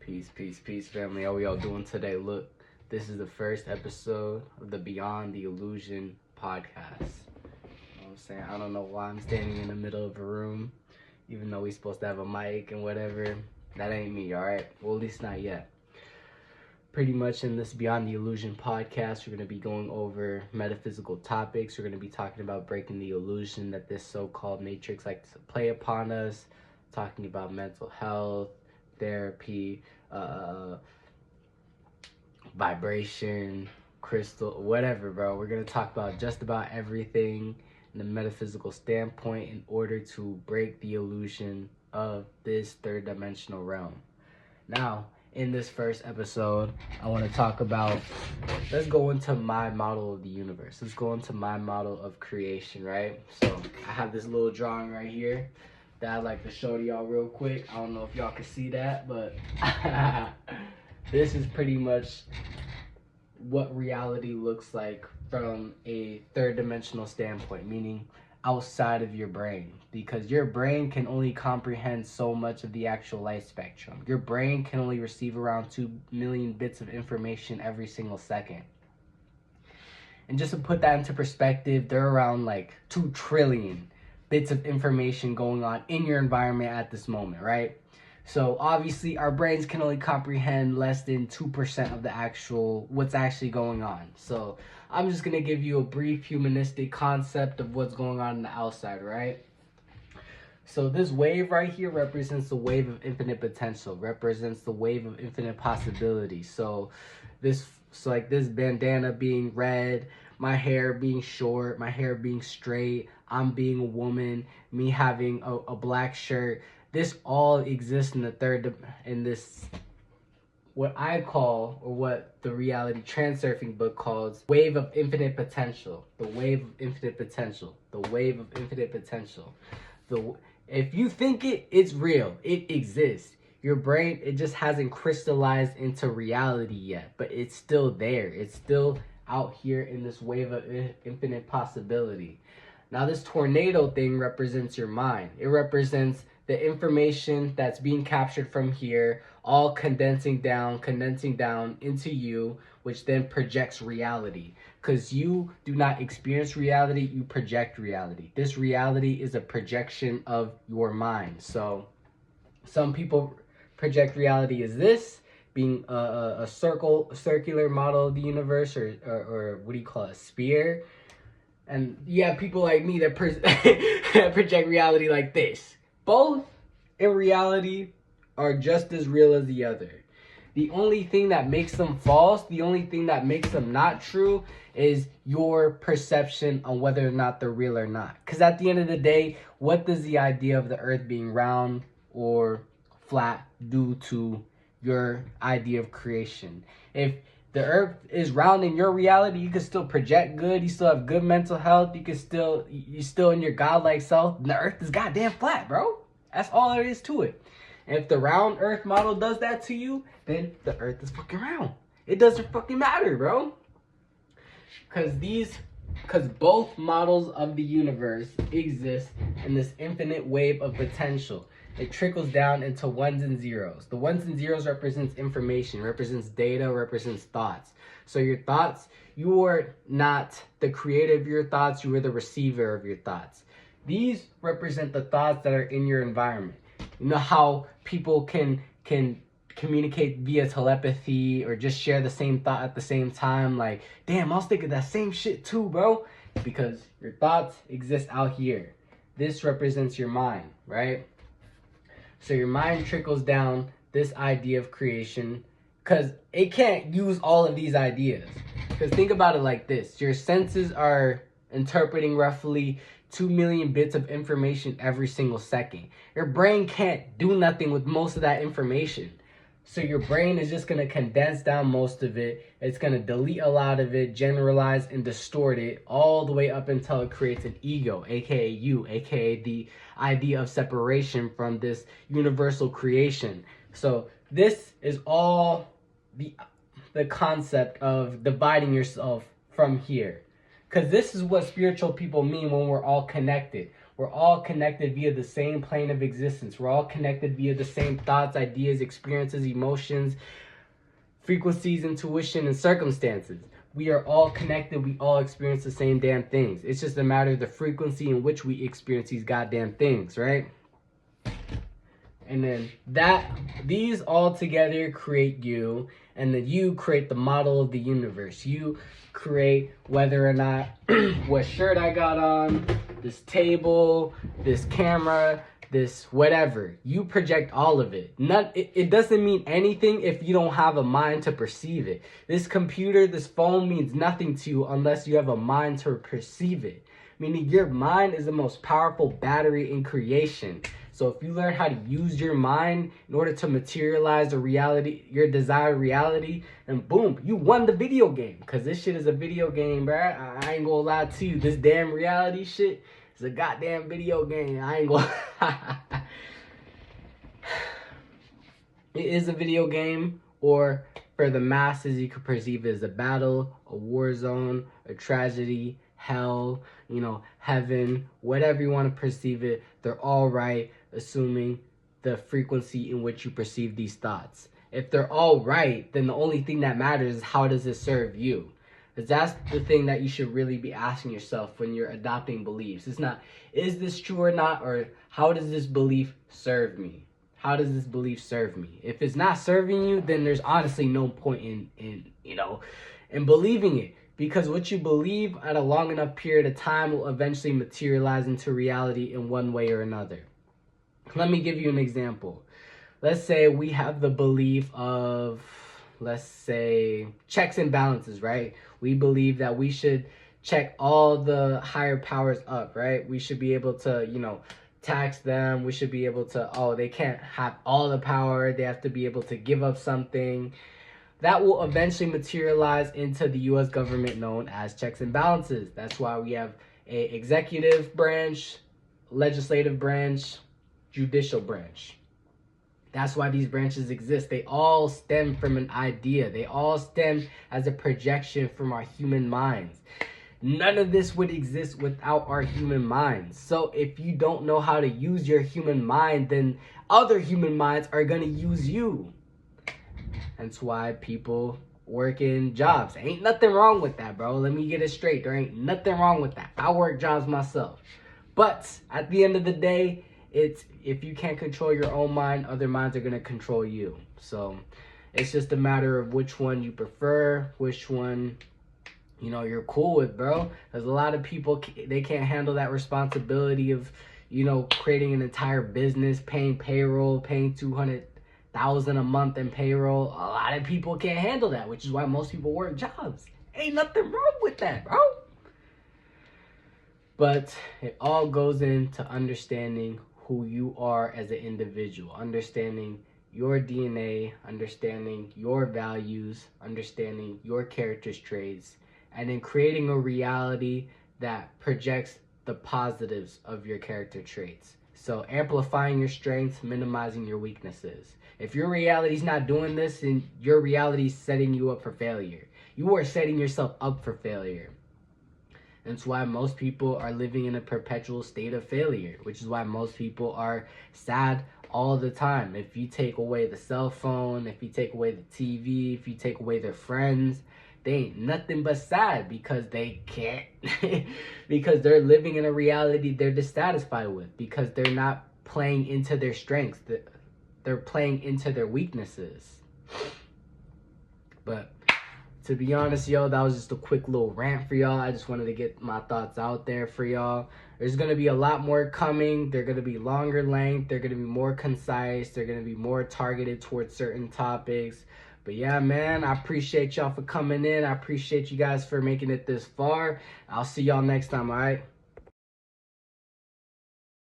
Peace, family. How we all doing today? Look, this is the first episode of the Beyond the Illusion podcast. You know what I'm saying? I don't know why I'm standing in the middle of a room, even though we're supposed to have a mic and whatever. That ain't me, alright? Well, at least not yet. Pretty much in this Beyond the Illusion podcast, we're going to be going over metaphysical topics. We're going to be talking about breaking the illusion that this so-called matrix likes to play upon us, talking about mental health, therapy, vibration, crystal, whatever, bro. We're going to talk about just about everything in the metaphysical standpoint in order to break the illusion of this third dimensional realm. Now, in this first episode, I want to talk about, let's go into my model of the universe. Let's go into my model of creation, right? So I have this little drawing right here that I'd like to show to y'all real quick. I don't know if y'all can see that, but this is pretty much what reality looks like from a third dimensional standpoint, meaning outside of your brain, because your brain can only comprehend so much of the actual light spectrum. Your brain can only receive around 2 million bits of information every single second. And just to put that into perspective, there are around like 2 trillion bits of information going on in your environment at this moment, right? So obviously our brains can only comprehend less than 2% of the actual, what's actually going on. So I'm just going to give you a brief humanistic concept of what's going on the outside, right? So this wave right here represents the wave of infinite potential, represents the wave of infinite possibility. So like this bandana being red, my hair being short, my hair being straight, I'm being a woman, me having a black shirt. This all exists in the what I call, or what the reality transurfing book calls, wave of infinite potential. The wave of infinite potential. The wave of infinite potential. If you think it's real. It exists. Your brain, it just hasn't crystallized into reality yet, but it's still there. It's still out here in this wave of infinite possibility. Now this tornado thing represents your mind. It represents the information that's being captured from here, all condensing down into you, which then projects reality. Because you do not experience reality, you project reality. This reality is a projection of your mind. So some people project reality as this, being a circular model of the universe, or what do you call it, a sphere. And you have people like me that project reality like this. Both, in reality, are just as real as the other. The only thing that makes them false, the only thing that makes them not true, is your perception on whether or not they're real or not. Because at the end of the day, what does the idea of the earth being round or flat do to your idea of creation? If the earth is round in your reality, you can still project good, you still have good mental health, you're still in your godlike self, and the earth is goddamn flat, bro. That's all there is to it. And if the round earth model does that to you, then the earth is fucking round. It doesn't fucking matter, bro. Because both models of the universe exist in this infinite wave of potential. It trickles down into ones and zeros. The ones and zeros represents information, represents data, represents thoughts. So your thoughts, you are not the creator of your thoughts, you are the receiver of your thoughts. These represent the thoughts that are in your environment. You know how people can communicate via telepathy or just share the same thought at the same time? Like, damn, I was thinking that same shit too, bro. Because your thoughts exist out here. This represents your mind, right? So your mind trickles down this idea of creation because it can't use all of these ideas. Because think about it like this. Your senses are interpreting roughly 2 million bits of information every single second. Your brain can't do nothing with most of that information. So your brain is just going to condense down most of it. It's going to delete a lot of it, generalize and distort it all the way up until it creates an ego, aka you, aka the idea of separation from this universal creation. So this is all the concept of dividing yourself from here. Because this is what spiritual people mean when we're all connected. We're all connected via the same plane of existence. We're all connected via the same thoughts, ideas, experiences, emotions, frequencies, intuition, and circumstances. We are all connected. We all experience the same damn things. It's just a matter of the frequency in which we experience these goddamn things, right? And then these all together create you, and then you create the model of the universe. You create whether or not what shirt I got on, this table, this camera, this whatever. You project all of it. It doesn't mean anything if you don't have a mind to perceive it. This computer, this phone means nothing to you unless you have a mind to perceive it. Meaning your mind is the most powerful battery in creation. So if you learn how to use your mind in order to materialize the reality, your desired reality, and boom, you won the video game. Because this shit is a video game, bruh. I ain't gonna lie to you. This damn reality shit is a goddamn video game. I ain't gonna... It is a video game, or for the masses, you could perceive it as a battle, a war zone, a tragedy, hell, you know, heaven, whatever you want to perceive it. They're all right, assuming the frequency in which you perceive these thoughts. If they're all right, then the only thing that matters is how does it serve you? Because that's the thing that you should really be asking yourself when you're adopting beliefs. It's not, is this true or not, or how does this belief serve me? How does this belief serve me? If it's not serving you, then there's honestly no point in believing it. Because what you believe at a long enough period of time will eventually materialize into reality in one way or another. Let me give you an example. Let's say we have the belief of, let's say, checks and balances, right? We believe that we should check all the higher powers up, right? We should be able to, tax them. We should be able to, they can't have all the power. They have to be able to give up something. That will eventually materialize into the U.S. government known as checks and balances. That's why we have a executive branch, legislative branch, judicial branch. That's why these branches exist. They all stem from an idea. They all stem as a projection from our human minds. None of this would exist without our human minds. So if you don't know how to use your human mind, then other human minds are going to use you. That's why people work in jobs. Ain't nothing wrong with that, bro. Let me get it straight. There ain't nothing wrong with that. I work jobs myself. But at the end of the day, it's if you can't control your own mind, other minds are going to control you. So it's just a matter of which one you prefer, which one, you're cool with, bro. Because a lot of people, they can't handle that responsibility of, creating an entire business, paying payroll, paying $200,000 a month in payroll. A lot of people can't handle that, which is why most people work jobs. Ain't nothing wrong with that, bro. But it all goes into understanding who you are as an individual, understanding your DNA, understanding your values, understanding your character traits, and then creating a reality that projects the positives of your character traits. So amplifying your strengths, minimizing your weaknesses. If your reality's not doing this, then your reality is setting you up for failure. You are setting yourself up for failure. That's why most people are living in a perpetual state of failure, which is why most people are sad all the time. If you take away the cell phone, if you take away the TV, if you take away their friends, they ain't nothing but sad because they can't, because they're living in a reality they're dissatisfied with, because they're not playing into their strengths. They're playing into their weaknesses. But to be honest, yo, that was just a quick little rant for y'all. I just wanted to get my thoughts out there for y'all. There's going to be a lot more coming. They're going to be longer length. They're going to be more concise. They're going to be more targeted towards certain topics. But yeah, man, I appreciate y'all for coming in. I appreciate you guys for making it this far. I'll see y'all next time, all right?